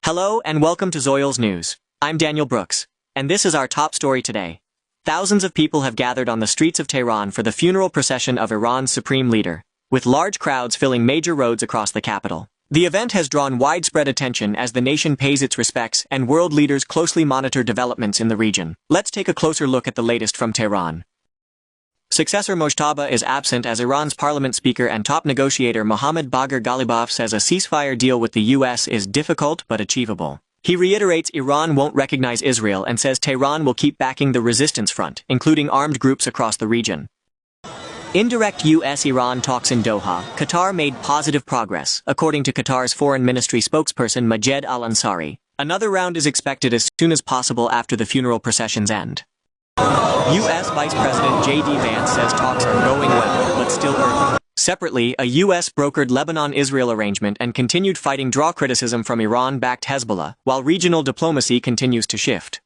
Hello and welcome to Zoil's News. I'm Daniel Brooks, and this is our top story today. Thousands of people have gathered on the streets of Tehran for the funeral procession of Iran's supreme leader, with large crowds filling major roads across the capital. The event has drawn widespread attention as the nation pays its respects and world leaders closely monitor developments in the region. Let's take a closer look at the latest from Tehran. Successor Mojtaba is absent as Iran's parliament speaker and top negotiator Mohammad Bagher Ghalibaf says a ceasefire deal with the U.S. is difficult but achievable. He reiterates Iran won't recognize Israel and says Tehran will keep backing the resistance front, including armed groups across the region. Indirect U.S.-Iran talks in Doha. Qatar made positive progress, according to Qatar's foreign ministry spokesperson Majed Al-Ansari. Another round is expected as soon as possible after the funeral procession's end. U.S. Vice President J.D. Vance says talks are going well, but still early. Separately, a U.S. brokered Lebanon-Israel arrangement and continued fighting draw criticism from Iran-backed Hezbollah, while regional diplomacy continues to shift.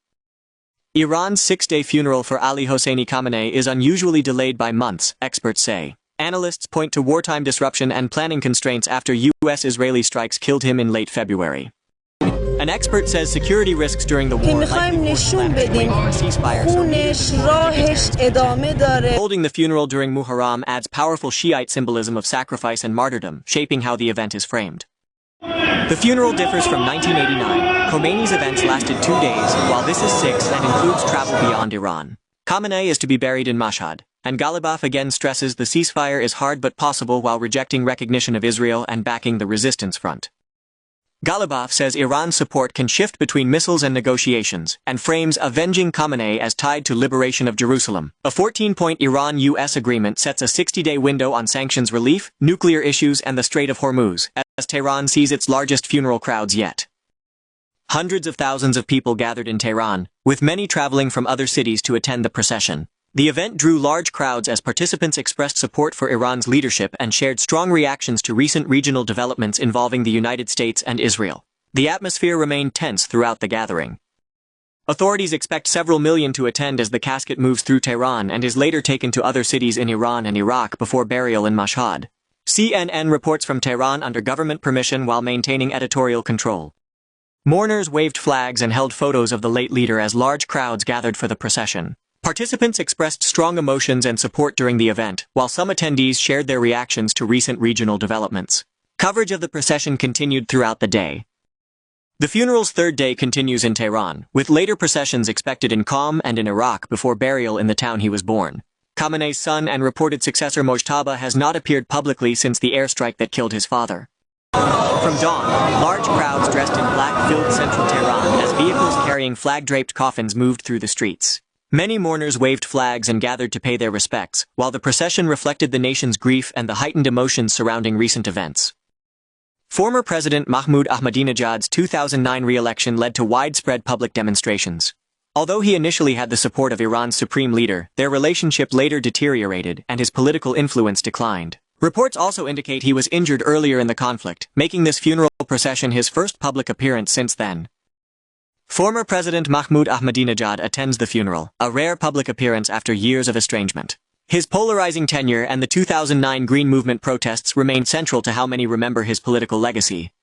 Iran's six-day funeral for Ali Hosseini Khamenei is unusually delayed by months, experts say. Analysts point to wartime disruption and planning constraints after U.S.-Israeli strikes killed him in late February. An expert says security risks during the war likely forced ceasefire. Holding the funeral during Muharram adds powerful Shiite symbolism of sacrifice and martyrdom, shaping how the event is framed. The funeral differs from 1989. Khomeiни's events lasted 2 days, while this is 6 and includes travel beyond Iran. Khamenei is to be buried in Mashhad, and Ghalibaf again stresses the ceasefire is hard but possible while rejecting recognition of Israel and backing the resistance front. Ghalibaf says Iran's support can shift between missiles and negotiations, and frames avenging Khamenei as tied to liberation of Jerusalem. A 14-point Iran-US agreement sets a 60-day window on sanctions relief, nuclear issues and the Strait of Hormuz, as Tehran sees its largest funeral crowds yet. Hundreds of thousands of people gathered in Tehran, with many traveling from other cities to attend the procession. The event drew large crowds as participants expressed support for Iran's leadership and shared strong reactions to recent regional developments involving the United States and Israel. The atmosphere remained tense throughout the gathering. Authorities expect several million to attend as the casket moves through Tehran and is later taken to other cities in Iran and Iraq before burial in Mashhad. CNN reports from Tehran under government permission while maintaining editorial control. Mourners waved flags and held photos of the late leader as large crowds gathered for the procession. Participants expressed strong emotions and support during the event, while some attendees shared their reactions to recent regional developments. Coverage of the procession continued throughout the day. The funeral's third day continues in Tehran, with later processions expected in Qom and in Iraq before burial in the town he was born. Khamenei's son and reported successor Mojtaba has not appeared publicly since the airstrike that killed his father. From dawn, large crowds dressed in black filled central Tehran as vehicles carrying flag-draped coffins moved through the streets. Many mourners waved flags and gathered to pay their respects, while the procession reflected the nation's grief and the heightened emotions surrounding recent events. Former President Mahmoud Ahmadinejad's 2009 re-election led to widespread public demonstrations. Although he initially had the support of Iran's supreme leader, their relationship later deteriorated and his political influence declined. Reports also indicate he was injured earlier in the conflict, making this funeral procession his first public appearance since then. Former President Mahmoud Ahmadinejad attends the funeral, a rare public appearance after years of estrangement. His polarizing tenure and the 2009 Green Movement protests remain central to how many remember his political legacy.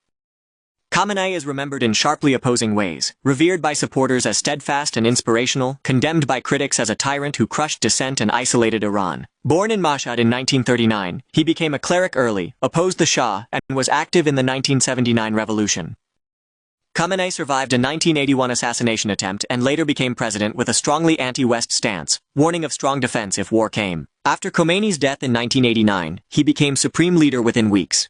Khamenei is remembered in sharply opposing ways, revered by supporters as steadfast and inspirational, condemned by critics as a tyrant who crushed dissent and isolated Iran. Born in Mashhad in 1939, he became a cleric early, opposed the Shah, and was active in the 1979 revolution. Khamenei survived a 1981 assassination attempt and later became president with a strongly anti-West stance, warning of strong defense if war came. After Khomeini's death in 1989, he became supreme leader within weeks.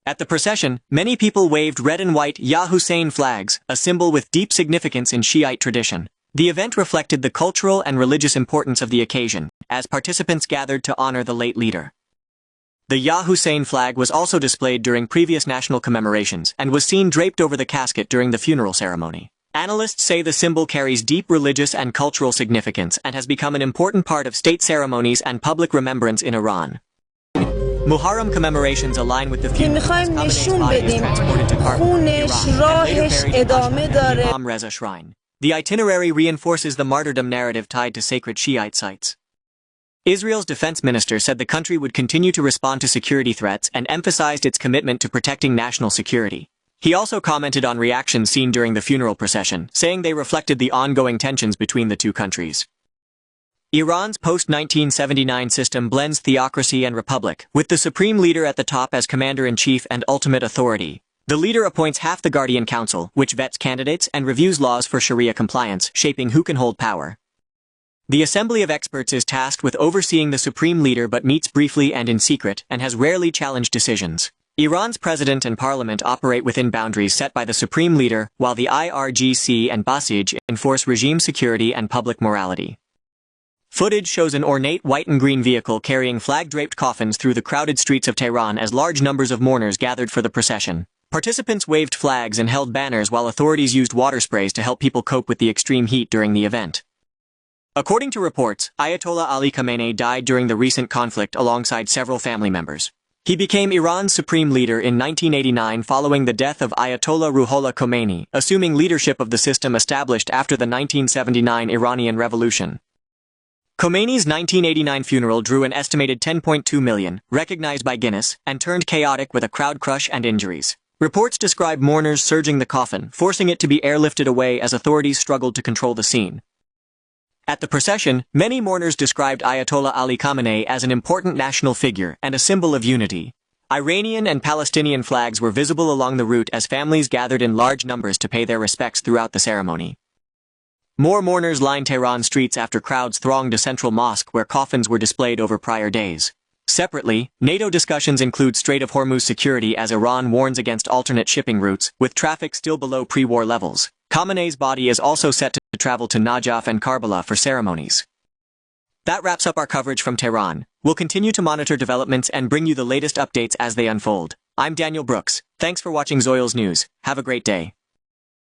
At the procession, many people waved red and white Ya Hussein flags, a symbol with deep significance in Shiite tradition. The event reflected the cultural and religious importance of the occasion, as participants gathered to honor the late leader. The Ya Hussein flag was also displayed during previous national commemorations and was seen draped over the casket during the funeral ceremony. Analysts say the symbol carries deep religious and cultural significance and has become an important part of state ceremonies and public remembrance in Iran. Muharram commemorations align with the funeral as Khamenei's body is transported to Karbala, Iraq, and later buried in Imam Reza Shrine. The itinerary reinforces the martyrdom narrative tied to sacred Shiite sites. Israel's defense minister said the country would continue to respond to security threats and emphasized its commitment to protecting national security. He also commented on reactions seen during the funeral procession, saying they reflected the ongoing tensions between the two countries. Iran's post-1979 system blends theocracy and republic, with the supreme leader at the top as commander-in-chief and ultimate authority. The leader appoints half the Guardian Council, which vets candidates and reviews laws for Sharia compliance, shaping who can hold power. The Assembly of Experts is tasked with overseeing the supreme leader but meets briefly and in secret, and has rarely challenged decisions. Iran's president and parliament operate within boundaries set by the supreme leader, while the IRGC and Basij enforce regime security and public morality. Footage shows an ornate white and green vehicle carrying flag-draped coffins through the crowded streets of Tehran as large numbers of mourners gathered for the procession. Participants waved flags and held banners while authorities used water sprays to help people cope with the extreme heat during the event. According to reports, Ayatollah Ali Khamenei died during the recent conflict alongside several family members. He became Iran's supreme leader in 1989 following the death of Ayatollah Ruhollah Khomeini, assuming leadership of the system established after the 1979 Iranian Revolution. Khomeini's 1989 funeral drew an estimated 10.2 million, recognized by Guinness, and turned chaotic with a crowd crush and injuries. Reports describe mourners surging the coffin, forcing it to be airlifted away as authorities struggled to control the scene. At the procession, many mourners described Ayatollah Ali Khamenei as an important national figure and a symbol of unity. Iranian and Palestinian flags were visible along the route as families gathered in large numbers to pay their respects throughout the ceremony. More mourners lined Tehran streets after crowds thronged a central mosque where coffins were displayed over prior days. Separately, NATO discussions include Strait of Hormuz security as Iran warns against alternate shipping routes, with traffic still below pre-war levels. Khamenei's body is also set to travel to Najaf and Karbala for ceremonies. That wraps up our coverage from Tehran. We'll continue to monitor developments and bring you the latest updates as they unfold. I'm Daniel Brooks. Thanks for watching Zoil's News. Have a great day.